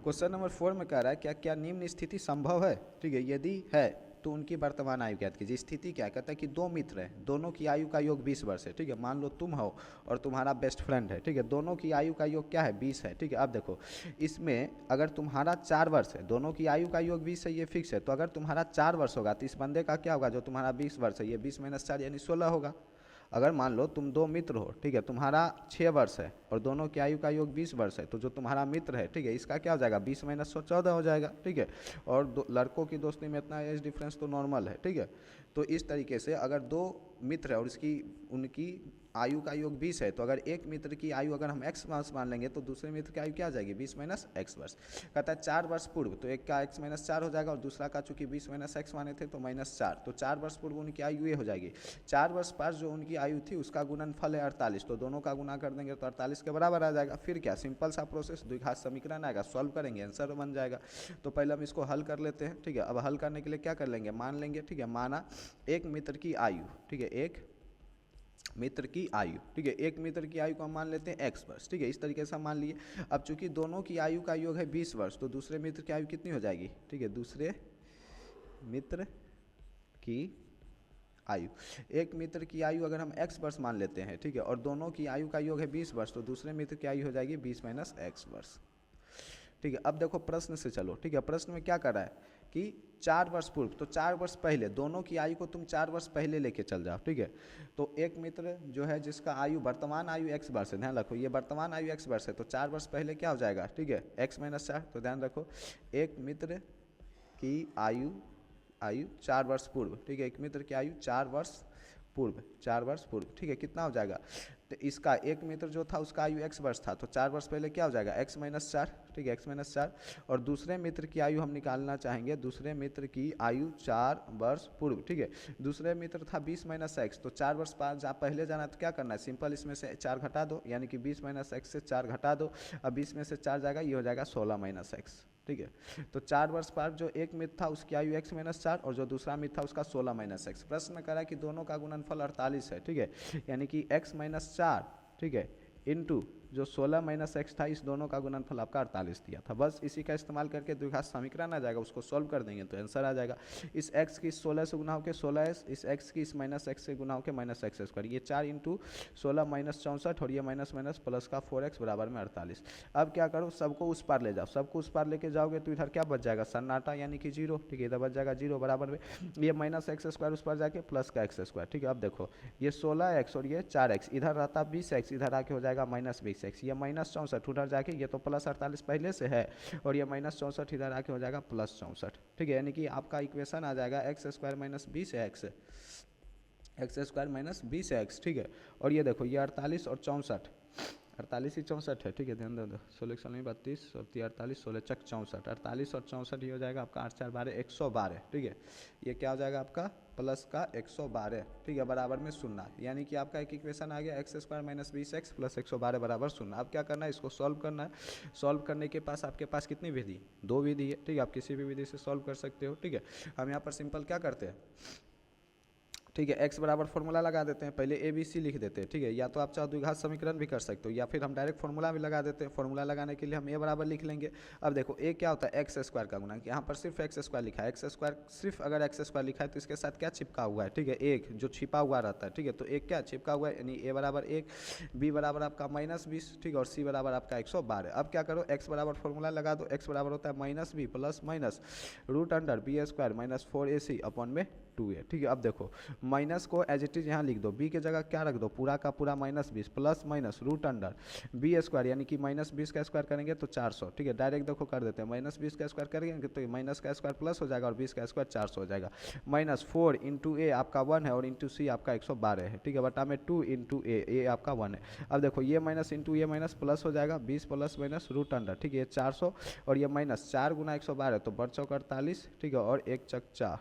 Question number 4 में कह रहा है क्या क्या निम्न स्थिति संभव है, ठीक है, यदि है तो उनकी वर्तमान आयु ज्ञात कीजिए। स्थिति क्या है, कहता है कि दो मित्र हैं, दोनों की आयु का योग 20 वर्ष है, ठीक है, मान लो तुम हो और तुम्हारा बेस्ट फ्रेंड है, ठीक है, दोनों की आयु का योग क्या है 20 है, ठीक है। अब देखो इसमें अगर तुम्हारा 4 वर्ष है, दोनों की आयु का योग 20 है, ये फिक्स है, तो अगर तुम्हारा 4 वर्ष होगा तो इस बंदे का क्या होगा, जो तुम्हारा 20 वर्ष है, ये 20 - 4 यानी 16 होगा। अगर मान लो तुम दो मित्र हो, ठीक है, तुम्हारा 6 वर्ष है और दोनों की आयु का योग 20 वर्ष है, तो जो तुम्हारा मित्र है, ठीक है, इसका क्या हो जाएगा 20 - 14 हो जाएगा, ठीक है। और लड़कों की दोस्ती में इतना एज डिफरेंस तो नॉर्मल है, ठीक है। तो इस तरीके से अगर दो मित्र है और उसकी उनकी आयु का योग 20 है, तो अगर एक मित्र की आयु अगर हम x वर्ष मान लेंगे तो दूसरे मित्र की आयु क्या आ जाएगी 20 - x वर्ष। कहता है 4 वर्ष पूर्व, तो एक का x - 4 हो जाएगा और दूसरा का चूंकि 20 - x माने थे तो -4, तो 4 वर्ष पूर्व उनकी आयु ये हो जाएगी। 4 वर्ष पास जो उनकी आयु थी उसका गुणनफल है 48, तो दोनों का गुना कर देंगे तो 48 के बराबर आ जाएगा। फिर क्या सिंपल सा प्रोसेस, द्विघात समीकरण आएगा, सॉल्व करेंगे आंसर बन जाएगा। तो पहले हम इसको हल कर लेते हैं, ठीक है। अब हल करने के लिए क्या कर लेंगे, मान लेंगे, ठीक है, माना एक मित्र की आयु, ठीक है, एक मित्र की आयु, ठीक है, एक मित्र की आयु को हम मान लेते हैं x वर्ष, ठीक है, इस तरीके से हम मान लिए। अब चूंकि दोनों की आयु का योग है 20 वर्ष, तो दूसरे मित्र की आयु कितनी हो जाएगी, ठीक है, दूसरे मित्र की आयु, एक मित्र की आयु अगर हम x वर्ष मान लेते हैं, ठीक है, और दोनों की आयु का योग है 20 वर्ष, तो दूसरे मित्र की आयु हो जाएगी 20 - x वर्ष, ठीक है। अब देखो प्रश्न से चलो, ठीक है, प्रश्न में क्या कर रहा है कि 4 वर्ष पूर्व, तो 4 वर्ष पहले दोनों की आयु को तुम 4 वर्ष पहले लेके चल जाओ, ठीक है। तो एक मित्र जो है जिसका आयु वर्तमान आयु x वर्ष है, ध्यान रखो ये वर्तमान आयु x वर्ष है, तो 4 वर्ष पहले क्या हो जाएगा, ठीक है, x - 4, तो ध्यान रखो एक मित्र की आयु आयु 4 वर्ष पूर्व, ठीक है, एक मित्र की आयु 4 वर्ष पूर्व, ठीक है, कितना हो जाएगा, तो इसका एक मित्र जो था उसका आयु x वर्ष था, तो 4 वर्ष पहले क्या हो जाएगा x - 4, ठीक है, x - 4। और दूसरे मित्र की आयु हम निकालना चाहेंगे, दूसरे मित्र की आयु 4 वर्ष पूर्व, ठीक है, दूसरे मित्र था 20 - x, तो 4 वर्ष पहले जाना तो क्या करना है, सिंपल इसमें से 4 घटा दो, यानी कि 20 - x से 4 घटा दो, अब 20 में से 4 जाएगा, ये हो जाएगा 16 - x, ठीक है। तो 4 वर्ष बाद जो एक मित्र था उसकी आयु x - 4 और जो दूसरा मित्र था उसका 16 - x। प्रश्न में कह रहा है कि दोनों का गुणनफल 48 है, ठीक है, यानी कि x - 4, ठीक है, इंटू जो 16 - x था, इस दोनों का गुणनफल आपका 48 दिया था। बस इसी का इस्तेमाल करके द्विघात समीकरण आ जाएगा, उसको सॉल्व कर देंगे तो आंसर आ जाएगा। इस x की 16 से गुना होकर 16s, इस x की इस -x से गुना होकर -x², ये 4 इंटू 16 - 64 और ये माइनस माइनस प्लस का 4x बराबर में 48। अब क्या करो, सबको उस पार ले जाओ, सबको उस पार लेके जाओगे तो इधर क्या बच जाएगा सन्नाटा, यानी कि 0, ठीक है, इधर बच जाएगा 0 बराबर में ये -x² उस पर जाके प्लस का x², ठीक है। अब देखो ये 16x और ये 4x, इधर रहता 20x, इधर आके हो जाएगा -20x, ये -64 उधर जाके, ये तो +48 पहले से है, और ये -64 इधर आके हो जाएगा +64, ठीक है, यानी कि आपका इक्वेशन आ जाएगा x² - 20x, x² - 20x, ठीक है। और ये देखो ये 48 और 64, 48 ही 64 है, ठीक है, ध्यान दो 16 16 32 और 48 16 चक 64, 48 और 64 ये हो जाएगा आपका 8 4 12 112, ठीक है। ये क्या हो जाएगा आपका प्लस का 112, ठीक है, बराबर में 0, यानी कि आपका एक इक्वेशन आ गया x² - 20x प्लस 112 बराबर 0। अब क्या करना है, इसको सॉल्व करना है। सॉल्व करने के पास आपके पास कितनी विधि, 2 विधि है, ठीक है, आप किसी भी विधि से सॉल्व कर सकते हो, ठीक है। हम यहाँ पर सिंपल क्या करते हैं, ठीक है, x बराबर फॉर्मूला लगा देते हैं, पहले ABC लिख देते हैं, ठीक है, या तो आप चाहो द्विघात समीकरण भी कर सकते हो, या फिर हम डायरेक्ट फॉर्मूला भी लगा देते हैं। फॉर्मूला लगाने के लिए हम a बराबर लिख लेंगे। अब देखो a क्या होता है x² का गुणा, यहाँ पर सिर्फ x² लिखा है, x² सिर्फ अगर x² लिखा है तो इसके साथ क्या चिपका हुआ है, ठीक है, एक जो छिपा हुआ रहता है, ठीक है, तो एक क्या चिपका हुआ है, यानी a बराबर 1, b बराबर आपका -20, ठीक है, और c बराबर आपका 112। अब क्या करो, x बराबर फॉर्मूला लगा दो, x बराबर होता है -b plus minus √b² - 4ac upon में 2a, ठीक है। अब देखो माइनस को एज इट इज यहाँ लिख दो, b के जगह क्या रख दो, पूरा का पूरा -20 प्लस माइनस √b², यानी कि -20 का स्क्वायर करेंगे तो 400, ठीक है, डायरेक्ट देखो कर देते हैं, -20 का स्क्वायर करेंगे तो माइनस का स्क्वायर प्लस हो जाएगा और 20 का स्क्वायर 400 हो जाएगा। -4 इंटू ए आपका 1 है और इंटू सी आपका 112 है, ठीक है, बटा में 2 इंटू ए आपका 1 है। अब देखो ये माइनस इंटू ये माइनस प्लस हो जाएगा, 20 प्लस माइनस √, ठीक है, ये 400 और ये माइनस 4 गुना 112 तो बट चौक 48, ठीक है, और 1 चक 4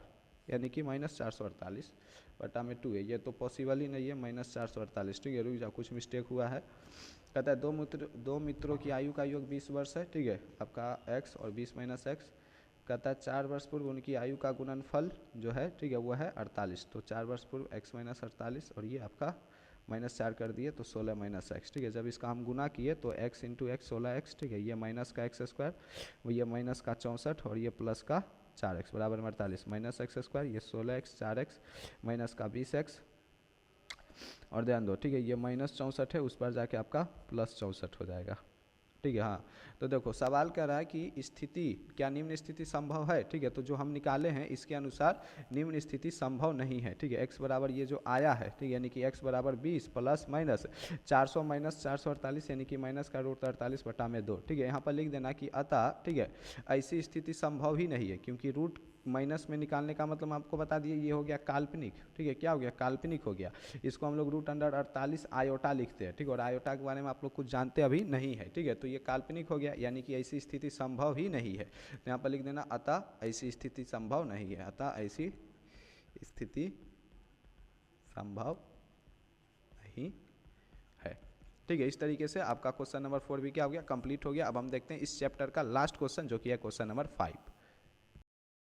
यानी कि -448 बटा में 2 है, ये तो पॉसिबल ही नहीं है -448, ठीक है, रुक जाओ कुछ मिस्टेक हुआ है। कहता है दो मित्रों की आयु का योग 20 वर्ष है, ठीक है, आपका x और 20 - x। कहता है 4 वर्ष पूर्व उनकी आयु का गुणनफल जो है, ठीक है, वो है 48, तो 4 वर्ष पूर्व x - 48 और ये आपका -4 कर दिए तो 16 माइनस एक्स, ठीक है। जब इसका हम गुना किए तो x इंटू एक्स 16x, ठीक है। ये माइनस का एक्स स्क्वायर, ये माइनस का 64 और ये प्लस का 4x बराबर 48, माइनस एक्स स्क्वायर, ये 16x 4x माइनस का 20x, और ध्यान दो, ठीक है, ये -64 है, उस पर जाके आपका +64 हो जाएगा, ठीक है। हाँ, तो देखो सवाल कह रहा है कि स्थिति क्या निम्न स्थिति संभव है, ठीक है। तो जो हम निकाले हैं इसके अनुसार निम्न स्थिति संभव नहीं है, ठीक है। x बराबर ये जो आया है, ठीक है, यानी कि x बराबर 20 प्लस माइनस 400 माइनस 448 यानी कि माइनस का रूट 48/2, ठीक है। यहाँ पर लिख देना कि अतः, ठीक है, ऐसी स्थिति संभव ही नहीं है, क्योंकि रूट माइनस में निकालने का मतलब आपको बता दिए ये हो गया काल्पनिक, ठीक है। क्या हो गया, काल्पनिक हो गया। इसको हम लोग √48 आयोटा लिखते हैं, ठीक है। और आयोटा के बारे में आप लोग कुछ जानते अभी नहीं है, ठीक है। तो ये काल्पनिक हो गया, यानी कि ऐसी स्थिति संभव ही नहीं है। तो यहाँ पर लिख देना अतः ऐसी स्थिति संभव नहीं है, अतः ऐसी स्थिति संभव नहीं है, ठीक है। इस तरीके से आपका क्वेश्चन नंबर 4 भी क्या हो गया, कंप्लीट हो गया। अब हम देखते हैं इस चैप्टर का लास्ट क्वेश्चन जो कि है क्वेश्चन नंबर 5।